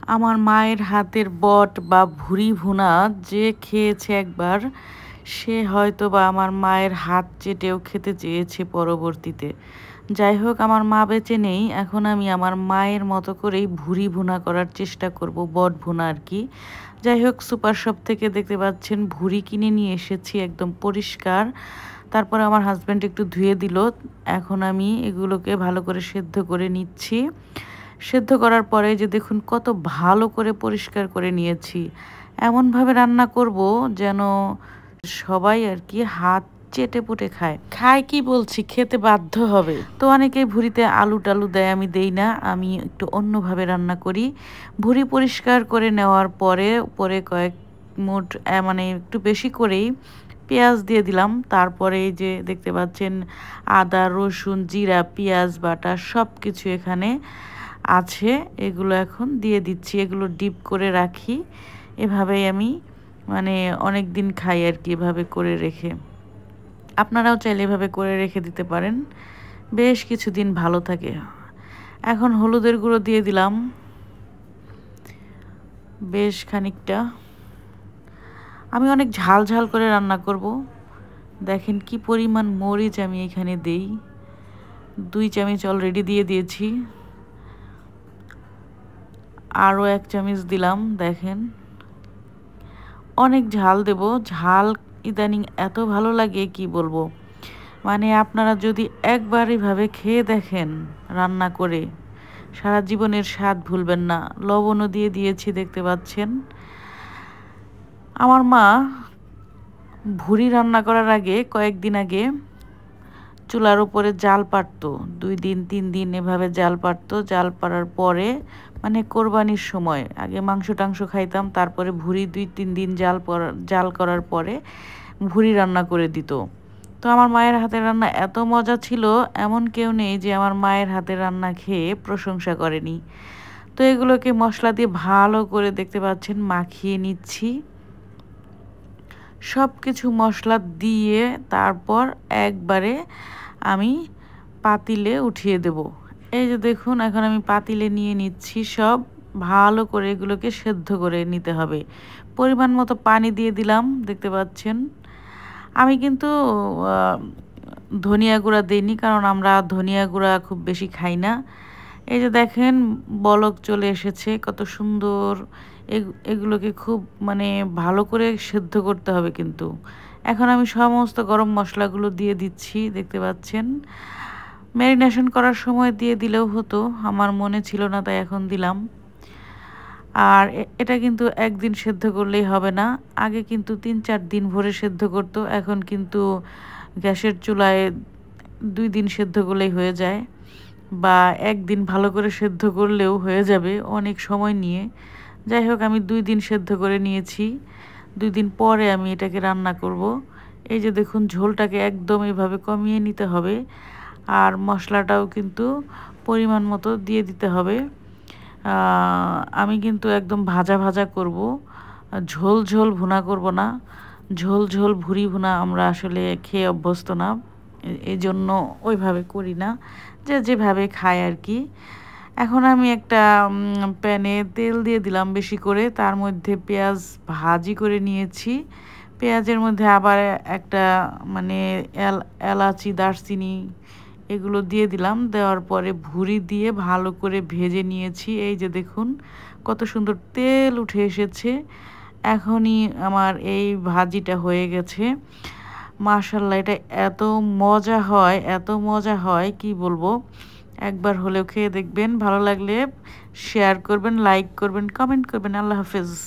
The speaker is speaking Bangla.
আমার মায়ের হাতের বট বা ভুঁড়ি ভুনা যে খেয়েছে একবার সে হয়তো বা আমার মায়ের হাত চেটেও খেতে চেয়েছে পরবর্তীতে। যাই হোক, আমার মা বেঁচে নেই, এখন আমি আমার মায়ের মতো করেই ভুঁড়ি ভুনা করার চেষ্টা করব, বট ভুনা আর কি। যাই হোক, সুপার শপ থেকে দেখতে পাচ্ছেন ভুঁড়ি কিনে নিয়ে এসেছি একদম পরিষ্কার। তারপরে আমার হাজব্যান্ড একটু ধুয়ে দিল। এখন আমি এগুলোকে ভালো করে সেদ্ধ করে নিচ্ছি। সেদ্ধ করার পরে যে দেখুন কত ভালো করে পরিষ্কার করে নিয়েছি। এমনভাবে রান্না করব যেন সবাই আর কি হাত চেটে পুটে খায়। খায় কি বলছি, খেতে বাধ্য হবে। তো অনেকেই ভুঁড়িতে আলু টালু দেয়, আমি দেই না, আমি একটু অন্যভাবে রান্না করি। ভুঁড়ি পরিষ্কার করে নেওয়ার পরে পরে কয়েক মুঠ মানে একটু বেশি করেই পেঁয়াজ দিয়ে দিলাম। তারপরে এই যে দেখতে পাচ্ছেন আদা রসুন জিরা পেঁয়াজ বাটা সব কিছু এখানে আছে, এগুলো এখন দিয়ে দিচ্ছি। এগুলো ডিপ করে রাখি, এভাবেই আমি মানে অনেক দিন খাই আর কি এভাবে করে রেখে। আপনারাও চাইলে এভাবে করে রেখে দিতে পারেন, বেশ কিছুদিন ভালো থাকে। এখন হলুদের গুঁড়ো দিয়ে দিলাম বেশ খানিকটা। আমি অনেক ঝাল ঝাল করে রান্না করব। দেখেন কি পরিমাণ মরিচ আমি এখানে দেই, 2 চামচ অলরেডি দিয়ে দিয়েছি, আরও 1 চামচ দিলাম। দেখেন অনেক ঝাল দেব, ঝাল ইদানিং এত ভালো লাগে কি বলবো। মানে আপনারা যদি একবার এভাবে খেয়ে দেখেন রান্না করে, সারা জীবনের স্বাদ ভুলবেন না। লবণও দিয়ে দিয়েছি দেখতে পাচ্ছেন। আমার মা ভুঁড়ি রান্না করার আগে কয়েকদিন আগে চুলার উপরে জাল পাড়তো, 2 দিন 3 দিন এভাবে জাল পাড়তো। জাল পাড়ার পরে মানে কোরবানির সময় আগে মাংস টাংস খাইতাম, তারপরে ভুঁড়ি 2-3 দিন জাল করার পরে ভুঁড়ি রান্না করে দিত। তো আমার মায়ের হাতের রান্না এত মজা ছিল, এমন কেউ নেই যে আমার মায়ের হাতের রান্না খেয়ে প্রশংসা করেনি। তো এগুলোকে মশলা দিয়ে ভালো করে দেখতে পাচ্ছেন মাখিয়ে নিচ্ছি। সব কিছু মশলা দিয়ে তারপর একবারে আমি পাতিলে উঠিয়ে দেব। এই যে দেখুন এখন আমি পাতিলে নিয়ে নিচ্ছি সব, ভালো করে এগুলোকে সেদ্ধ করে নিতে হবে। পরিমাণ মতো পানি দিয়ে দিলাম দেখতে পাচ্ছেন। আমি কিন্তু ধনিয়া গুঁড়া দিইনি, কারণ আমরা ধনিয়া গুঁড়া খুব বেশি খাই না। এই যে দেখেন বলক চলে এসেছে, কত সুন্দর। এগুলোকে খুব মানে ভালো করে সেদ্ধ করতে হবে কিন্তু। এখন আমি সমস্ত গরম মশলাগুলো দিয়ে দিচ্ছি দেখতে পাচ্ছেন। ম্যারিনেশন করার সময় দিয়ে দিলেও হতো, আমার মনে ছিল না তাই এখন দিলাম। আর এটা কিন্তু একদিন সেদ্ধ করলেই হবে না, আগে কিন্তু 3-4 দিন ভরে সেদ্ধ করতো, এখন কিন্তু গ্যাসের চুলায় 2 দিন সেদ্ধ করলেই হয়ে যায়, বা একদিন ভালো করে সেদ্ধ করলেও হয়ে যাবে অনেক সময় নিয়ে। যাই হোক, আমি 2 দিন সেদ্ধ করে নিয়েছি, 2 দিন পরে আমি এটাকে রান্না করব। এই যে দেখুন ঝোলটাকে একদম এইভাবে কমিয়ে নিতে হবে, আর মশলাটাও কিন্তু পরিমাণ মতো দিয়ে দিতে হবে। আমি কিন্তু একদম ভাজা ভাজা করব, ঝোল ঝোল ভুনা করব না। ঝোল ঝোল ভুঁড়ি ভুনা আমরা আসলে খেয়ে অভ্যস্ত না, এই জন্য ওইভাবে করি না, যে যেভাবে খায় আর কি। এখন আমি একটা প্যানে তেল দিয়ে দিলাম বেশি করে, তার মধ্যে পেঁয়াজ ভাজি করে নিয়েছি। পেঁয়াজের মধ্যে আবার একটা মানে এলাচি দারচিনি এগুলো দিয়ে দিলাম। দেওয়ার পরে ভুঁড়ি দিয়ে ভালো করে ভেজে নিয়েছি। এই যে দেখুন কত সুন্দর তেল উঠে এসেছে। এখনই আমার এই ভাজিটা হয়ে গেছে। মাশাআল্লাহ, এটা এত মজা হয়, এত মজা হয় কি বলবো। একবার হলেও খেয়ে দেখবেন, ভালো লাগলে শেয়ার করবেন, লাইক করবেন, কমেন্ট করবেন। আল্লাহ হাফেজ।